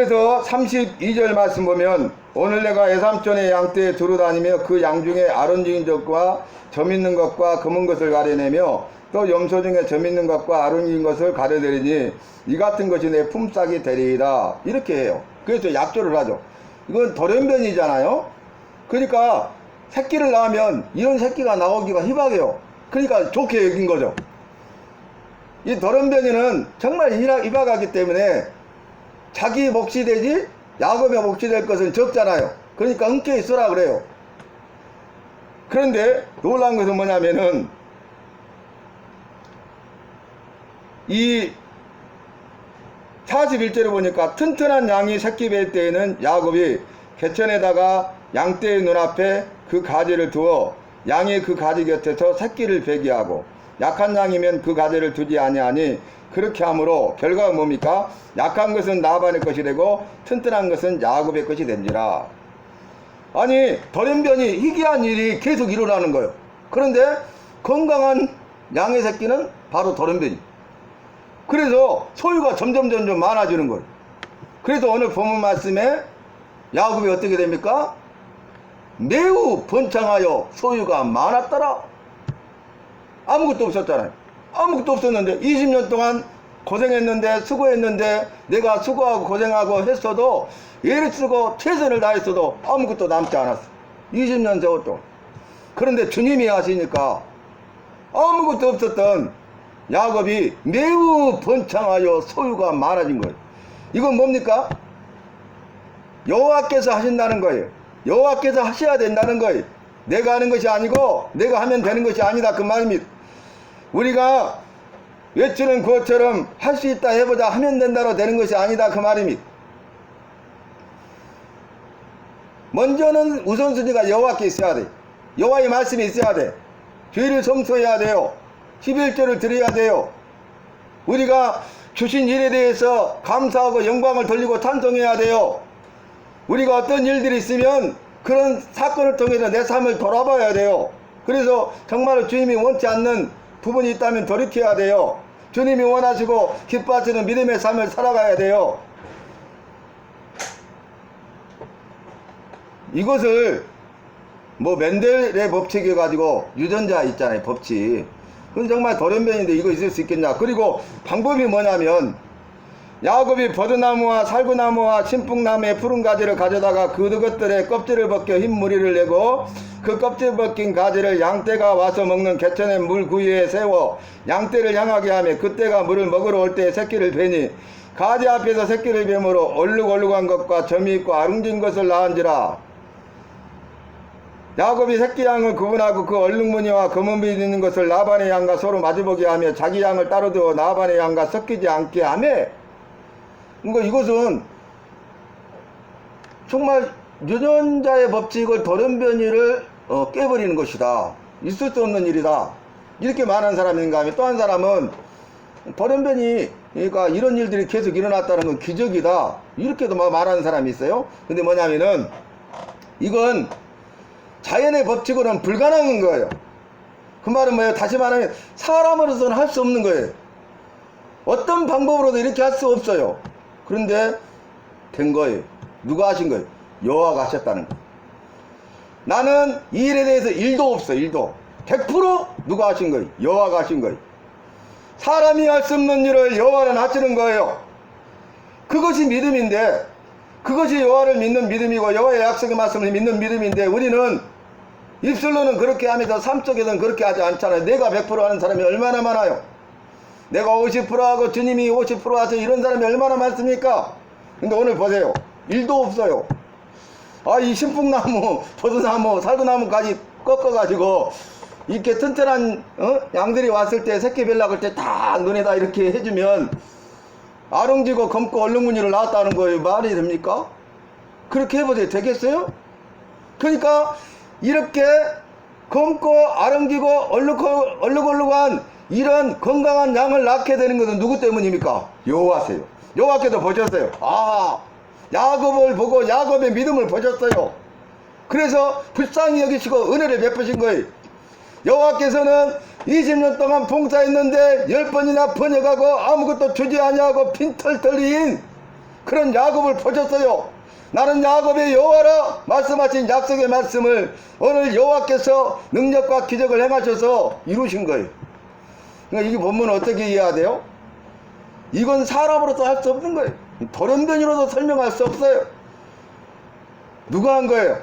그래서 32절 말씀 보면 오늘 내가 애삼촌의 양떼에 두루다니며 그 양 중에 아른진 것과 점 있는 것과 검은 것을 가려내며 또 염소 중에 점 있는 것과 아른진 것을 가려내리니 이 같은 것이 내 품삯이 되리이다. 이렇게 해요. 그래서 약조를 하죠. 이건 돌연변이잖아요. 그러니까 새끼를 낳으면 이런 새끼가 나오기가 희박해요. 그러니까 좋게 여긴 거죠. 이 돌연변이는 정말 희박하기 때문에 자기 몫이 되지 야곱의 몫이 될 것은 적잖아요. 그러니까 흔쾌히 쓰라 그래요. 그런데 놀라운 것은 뭐냐면은 이 41절에 보니까 튼튼한 양이 새끼 뵐 때에는 야곱이 개천에다가 양떼의 눈앞에 그 가지를 두어 양이 그 가지 곁에서 새끼를 베게 하고 약한 양이면 그 가지를 두지 아니하니 그렇게 함으로 결과가 뭡니까? 약한 것은 라반의 것이 되고 튼튼한 것은 야곱의 것이 된지라. 아니 돌연변이 희귀한 일이 계속 일어나는 거예요. 그런데 건강한 양의 새끼는 바로 돌연변이. 그래서 소유가 점점 많아지는 거예요. 그래서 오늘 본문 말씀에 야곱이 어떻게 됩니까? 매우 번창하여 소유가 많았더라. 아무것도 없었잖아요. 아무것도 없었는데 20년 동안 고생했는데 수고했는데 내가 수고하고 고생하고 했어도 애를 쓰고 최선을 다했어도 아무것도 남지 않았어. 20년 세월 동안. 그런데 주님이 하시니까 아무것도 없었던 야곱이 매우 번창하여 소유가 많아진 거예요. 이건 뭡니까? 여호와께서 하신다는 거예요. 여호와께서 하셔야 된다는 거예요. 내가 하는 것이 아니고 내가 하면 되는 것이 아니다 그 말입니다. 우리가 외치는 그것처럼 할 수 있다 해보자 하면 된다로 되는 것이 아니다 그 말입니다. 먼저는 우선순위가 여호와께 있어야 돼. 여호와의 말씀이 있어야 돼. 죄를 성소해야 돼요. 11조를 드려야 돼요. 우리가 주신 일에 대해서 감사하고 영광을 돌리고 찬송해야 돼요. 우리가 어떤 일들이 있으면 그런 사건을 통해서 내 삶을 돌아봐야 돼요. 그래서 정말 주님이 원치 않는 부분이 있다면 돌이켜야 돼요. 주님이 원하시고 기뻐하시는 믿음의 삶을 살아가야 돼요. 이것을 뭐 맨델의 법칙이 가지고 유전자 있잖아요. 법칙. 그건 정말 돌연변인데 이거 있을 수 있겠냐. 그리고 방법이 뭐냐면 야곱이 버드나무와 살구나무와 신풍나무의 푸른 가지를 가져다가 그것들의 껍질을 벗겨 흰 무리를 내고 그 껍질 벗긴 가지를 양떼가 와서 먹는 개천의 물 구유에 세워 양떼를 향하게 하며 그떼가 물을 먹으러 올 때 새끼를 베니 가지 앞에서 새끼를 뱀으로 얼룩얼룩한 것과 점이 있고 아름진 것을 낳은지라. 야곱이 새끼 양을 구분하고 그 얼룩무늬와 검은빛 있는 것을 라반의 양과 서로 마주보게 하며 자기 양을 따로 두어 라반의 양과 섞이지 않게 하며. 그러니까 이것은 정말 유전자의 법칙을 돌연변이를 깨버리는 것이다. 있을 수 없는 일이다. 이렇게 말하는 사람인가 하면 또 한 사람은 돌연변이 그러니까 이런 일들이 계속 일어났다는 건 기적이다. 이렇게도 말하는 사람이 있어요. 근데 뭐냐면은 이건 자연의 법칙으로는 불가능한 거예요. 그 말은 뭐예요? 다시 말하면 사람으로서는 할 수 없는 거예요. 어떤 방법으로도 이렇게 할 수 없어요. 그런데 된 거예요. 누가 하신 거예요? 여호와가 하셨다는 거예요. 나는 이 일에 대해서 1도 없어. 1도 100% 누가 하신 거예요? 여호와가 하신 거예요. 사람이 할 수 없는 일을 여호와는 하시는 거예요. 그것이 믿음인데 그것이 여호와를 믿는 믿음이고 여호와의 약속의 말씀을 믿는 믿음인데 우리는 입술로는 그렇게 하면서 삶 속에서는 그렇게 하지 않잖아요. 내가 100% 하는 사람이 얼마나 많아요. 내가 50% 하고 주님이 50% 하세요. 이런 사람이 얼마나 많습니까? 근데 오늘 보세요. 1도 없어요. 이 신풍나무, 버드나무, 살구나무까지 꺾어가지고 이렇게 튼튼한 양들이 왔을 때 새끼 벨락을 때 딱 눈에다 이렇게 해주면 아롱지고 검고 얼룩무늬를 낳았다는 거예요. 말이 됩니까? 그렇게 해보세요. 되겠어요? 그러니까 이렇게 검고 아롱지고 얼룩얼룩한 이런 건강한 양을 낳게 되는 것은 누구 때문입니까? 여호와세요. 여호와께서 보셨어요. 야곱을 보고 야곱의 믿음을 보셨어요. 그래서 불쌍히 여기시고 은혜를 베푸신 거예요. 여호와께서는 20년 동안 봉사했는데 10번이나 번역하고 아무것도 주지 아니하고 빈털털인 그런 야곱을 보셨어요. 나는 야곱의 여호와라 말씀하신 약속의 말씀을 오늘 여호와께서 능력과 기적을 행하셔서 이루신 거예요. 그러니까 이 본문은 어떻게 이해해야 돼요? 이건 사람으로서 할 수 없는 거예요. 돌연변이로도 설명할 수 없어요. 누가 한 거예요?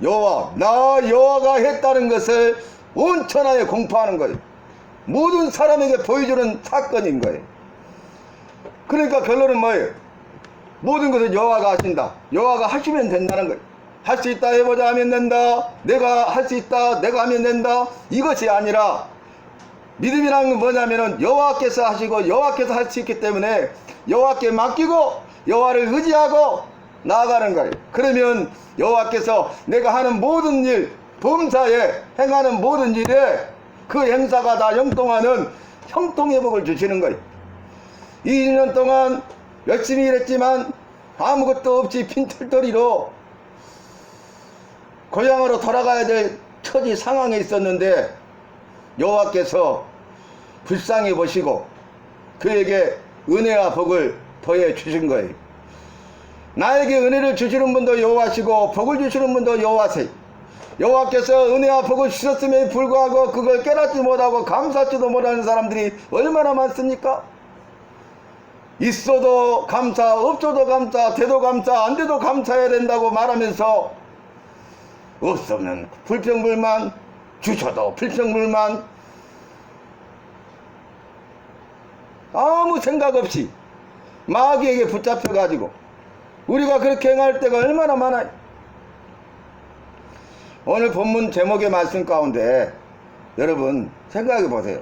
여호와, 나 여호와가 했다는 것을 온 천하에 공포하는 거예요. 모든 사람에게 보여주는 사건인 거예요. 그러니까 결론은 뭐예요? 모든 것은 여호와가 하신다. 여호와가 하시면 된다는 거예요. 할 수 있다 해보자 하면 된다. 내가 할 수 있다 내가 하면 된다. 이것이 아니라 믿음이라는 건 뭐냐면은 여호와께서 하시고 여호와께서 할 수 있기 때문에 여호와께 맡기고 여호와를 의지하고 나아가는 거예요. 그러면 여호와께서 내가 하는 모든 일, 범사에 행하는 모든 일에 그 행사가 다 형통하는 형통회복을 주시는 거예요. 20년 동안 열심히 일했지만 아무것도 없이 빈털터리로 고향으로 돌아가야 될 처지 상황에 있었는데 여호와께서 불쌍히 보시고 그에게 은혜와 복을 더해 주신 거예요. 나에게 은혜를 주시는 분도 여호와시고 복을 주시는 분도 여호와세요. 여호와께서 은혜와 복을 주셨음에 불구하고 그걸 깨닫지 못하고 감사하지도 못하는 사람들이 얼마나 많습니까? 있어도 감사, 없어도 감사, 돼도 감사, 안 돼도 감사해야 된다고 말하면서 없으면 불평불만, 주셔도 불평불만, 아무 생각 없이 마귀에게 붙잡혀가지고 우리가 그렇게 행할 때가 얼마나 많아요. 오늘 본문 제목의 말씀 가운데 여러분 생각해 보세요.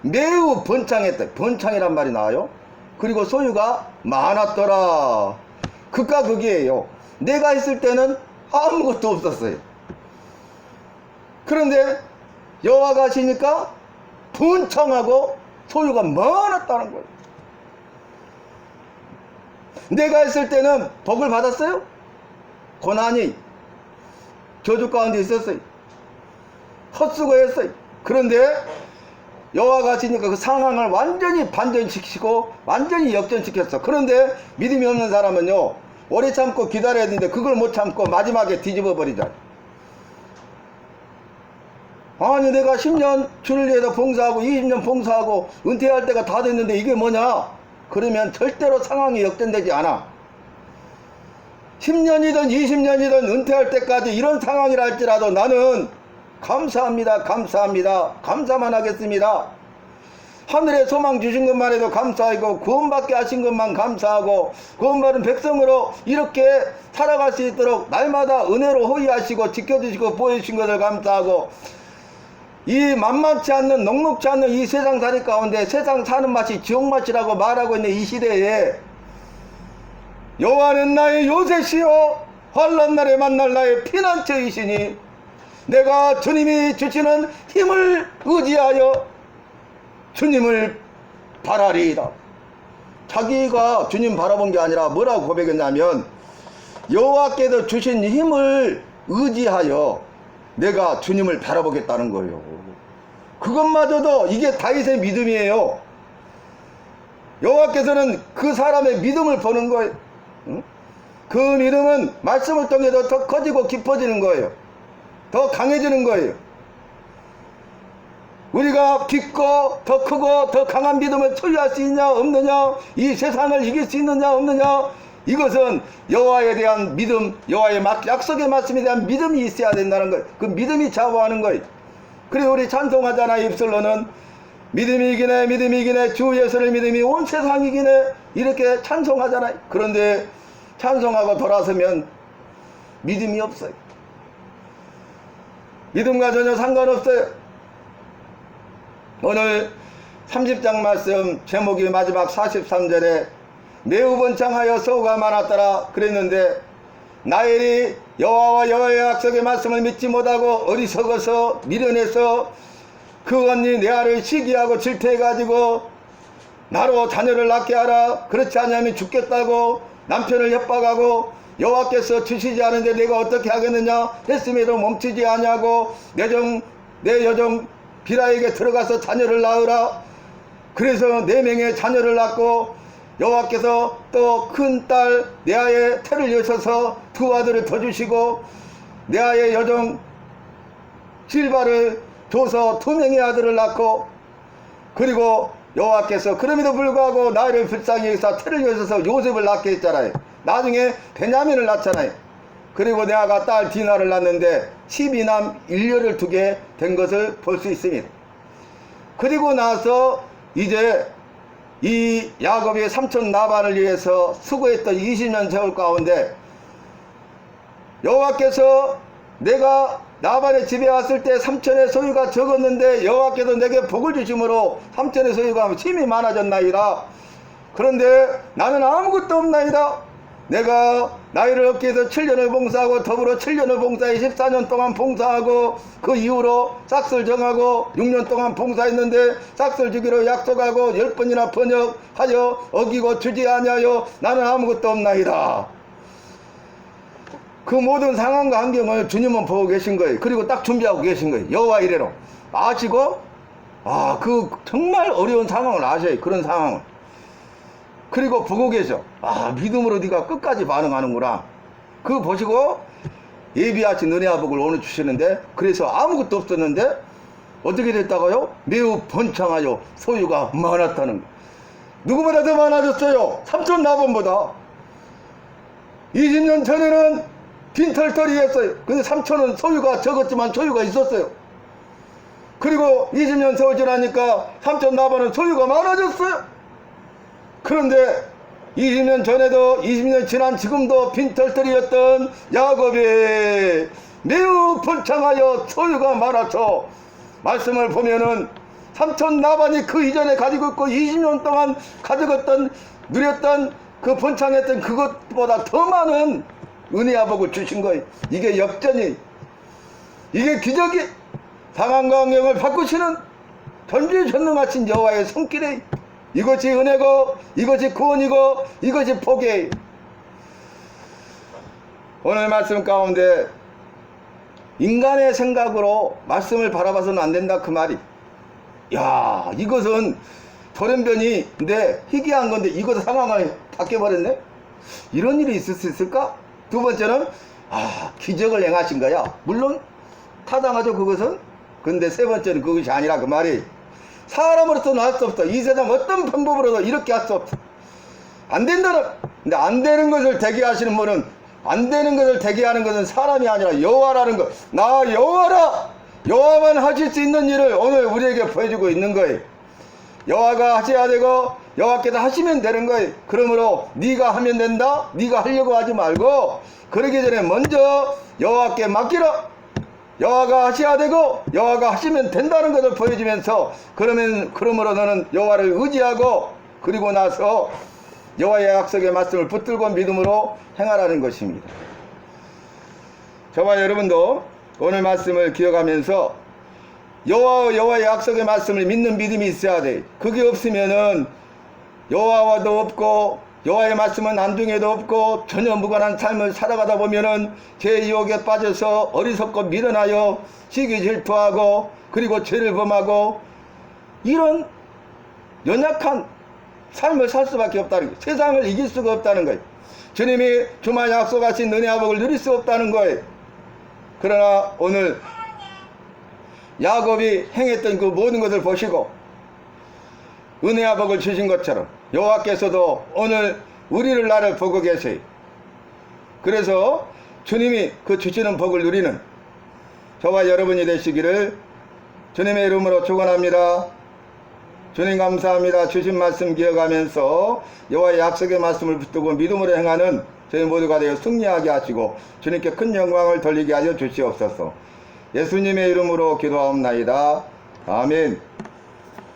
매우 번창했다. 번창이란 말이 나와요. 그리고 소유가 많았더라. 극과 극이에요. 내가 있을 때는 아무것도 없었어요. 그런데 여호와가 하시니까 번창하고 소유가 많았다는 거예요. 내가 있을 때는 복을 받았어요? 고난이 저주 가운데 있었어요. 헛수고했어요. 그런데 여호와가 하시니까 그 상황을 완전히 반전시키고 완전히 역전시켰어. 그런데 믿음이 없는 사람은요 오래 참고 기다려야 되는데 그걸 못 참고 마지막에 뒤집어 버리잖아요. 아니 내가 10년 주를 위해서 봉사하고 20년 봉사하고 은퇴할 때가 다 됐는데 이게 뭐냐? 그러면 절대로 상황이 역전되지 않아. 10년이든 20년이든 은퇴할 때까지 이런 상황이라 할지라도 나는 감사합니다. 감사합니다. 감사만 하겠습니다. 하늘에 소망 주신 것만 해도 감사하고 구원받게 하신 것만 감사하고 구원받은 백성으로 이렇게 살아갈 수 있도록 날마다 은혜로 호위하시고 지켜주시고 보여주신 것을 감사하고 이 만만치 않는 녹록지 않는 이 세상 살이 가운데 세상 사는 맛이 지옥 맛이라고 말하고 있는 이 시대에 여호와는 나의 요새시요 환난 날에 만날 나의 피난처이시니 내가 주님이 주시는 힘을 의지하여 주님을 바라리이다. 자기가 주님 바라본 게 아니라 뭐라고 고백했냐면 여호와께서 주신 힘을 의지하여 내가 주님을 바라보겠다는 거예요. 그것마저도 이게 다윗의 믿음이에요. 여호와께서는 그 사람의 믿음을 보는 거예요. 그 믿음은 말씀을 통해서 더 커지고 깊어지는 거예요. 더 강해지는 거예요. 우리가 깊고 더 크고 더 강한 믿음을 소유할 수 있냐 없느냐, 이 세상을 이길 수 있느냐 없느냐, 이것은 여호와에 대한 믿음, 여호와의 약속의 말씀에 대한 믿음이 있어야 된다는 거예요. 그 믿음이 좌우하는 거예요. 그래서 우리 찬송하잖아. 입술로는 믿음이 이기네 믿음이 이기네 주 예수를 믿음이 온 세상 이기네 이렇게 찬송하잖아요. 그런데 찬송하고 돌아서면 믿음이 없어요. 믿음과 전혀 상관없어요. 오늘 30장 말씀 제목이 마지막 43절에 매우 번창하여 소가 많았더라 그랬는데 나엘이 여호와와 여호와의 약속의 말씀을 믿지 못하고 어리석어서 미련해서 그 언니 레아를 시기하고 질투해가지고 나로 자녀를 낳게 하라, 그렇지 않으면 죽겠다고 남편을 협박하고 여호와께서 주시지 않은데 내가 어떻게 하겠느냐 했음에도 멈추지 아니하고 내 여종 비라에게 들어가서 자녀를 낳으라. 그래서 4명의 자녀를 낳고 여호와께서 또 큰 딸 레아의 태를 여셔서 두 아들을 더 주시고 레아의 여종 실바를 줘서 두 명의 아들을 낳고, 그리고 여호와께서 그럼에도 불구하고 나를 불쌍히 여기사 태를 여셔서 요셉을 낳게 했잖아요. 나중에 베냐민을 낳잖아요. 그리고 레아가 딸 디나를 낳는데 12남 1녀를 두게 된 것을 볼 수 있습니다. 그리고 나서 이제 이 야곱의 삼촌 라반을 위해서 수고했던 20년 세월 가운데 여호와께서 내가 라반의 집에 왔을 때 삼촌의 소유가 적었는데 여호와께서 내게 복을 주심으로 삼촌의 소유가 힘이 많아졌나이다. 그런데 나는 아무것도 없나이다. 내가 나이를 얻기 위해서 7년을 봉사하고 더불어 7년을 봉사해 14년 동안 봉사하고 그 이후로 싹쓸 정하고 6년 동안 봉사했는데 싹쓸 주기로 약속하고 10번이나 번역하여 어기고 주지 아니하여 나는 아무것도 없나이다. 그 모든 상황과 환경을 주님은 보고 계신 거예요. 그리고 딱 준비하고 계신 거예요. 여호와 이래로 아시고 그 정말 어려운 상황을 아셔요. 그런 상황을. 그리고 보고 계셔. 믿음으로 네가 끝까지 반응하는구나. 그거 보시고 예비하신 은혜와 복을 오늘 주시는데, 그래서 아무것도 없었는데 어떻게 됐다고요? 매우 번창하여 소유가 많았다는 거. 누구보다 더 많아졌어요. 삼촌 라반보다. 20년 전에는 빈털터리였어요. 근데 삼촌은 소유가 적었지만 소유가 있었어요. 그리고 20년 세월 지나니까 삼촌 라반은 소유가 많아졌어요. 그런데 20년 전에도 20년 지난 지금도 빈털터리였던 야곱이 매우 번창하여 소유가 많아서 말씀을 보면은 삼촌 라반이 그 이전에 가지고 있고 20년 동안 가져갔던 누렸던 그 번창했던 그것보다 더 많은 은혜와 복을 주신 거예요. 이게 역전이, 이게 기적이, 상황과 환경을 바꾸시는 전지전능하신 여호와의 손길에 이것이 은혜고 이것이 구원이고 이것이 복이에요. 오늘 말씀 가운데 인간의 생각으로 말씀을 바라봐서는 안 된다 그 말이. 야, 이것은 돌연변이인데 희귀한 건데 이것의 상황을 바뀌어버렸네. 이런 일이 있을 수 있을까? 두 번째는 기적을 행하신 거야. 물론 타당하죠 그것은. 근데 세 번째는 그것이 아니라 그 말이, 사람으로서는 할 수 없어. 이 세상 어떤 방법으로도 이렇게 할 수 없어. 안 된다는. 근데 안 되는 것을 되게 하시는 분은, 안 되는 것을 되게 하는 것은 사람이 아니라 여호와라는 것. 나 여호와라. 여호와만 하실 수 있는 일을 오늘 우리에게 보여주고 있는 거예요. 여호와가 하셔야 되고 여호와께서 하시면 되는 거예요. 그러므로 네가 하면 된다. 네가 하려고 하지 말고 그러기 전에 먼저 여호와께 맡기라. 여호와가 하셔야 되고 여호와가 하시면 된다는 것을 보여주면서, 그러므로 너는 여호와를 의지하고 그리고 나서 여호와의 약속의 말씀을 붙들고 믿음으로 행하라는 것입니다. 저와 여러분도 오늘 말씀을 기억하면서 여호와의 약속의 말씀을 믿는 믿음이 있어야 돼. 그게 없으면은 여호와와도 없고 여호와의 말씀은 안중에도 없고 전혀 무관한 삶을 살아가다 보면은 죄의 유혹에 빠져서 어리석고 미련하여 시기 질투하고 그리고 죄를 범하고 이런 연약한 삶을 살 수밖에 없다는 거예요. 세상을 이길 수가 없다는 거예요. 주님이 주말 약속하신 은혜와 복을 누릴 수 없다는 거예요. 그러나 오늘 야곱이 행했던 그 모든 것을 보시고 은혜와 복을 주신 것처럼 여호와께서도 오늘 우리를 나를 보고 계세요. 그래서 주님이 그 주시는 복을 누리는 저와 여러분이 되시기를 주님의 이름으로 축원합니다. 주님 감사합니다. 주신 말씀 기억하면서 여호와의 약속의 말씀을 붙들고 믿음으로 행하는 저희 모두가 되어 승리하게 하시고 주님께 큰 영광을 돌리게 하여 주시옵소서. 예수님의 이름으로 기도하옵나이다. 아멘.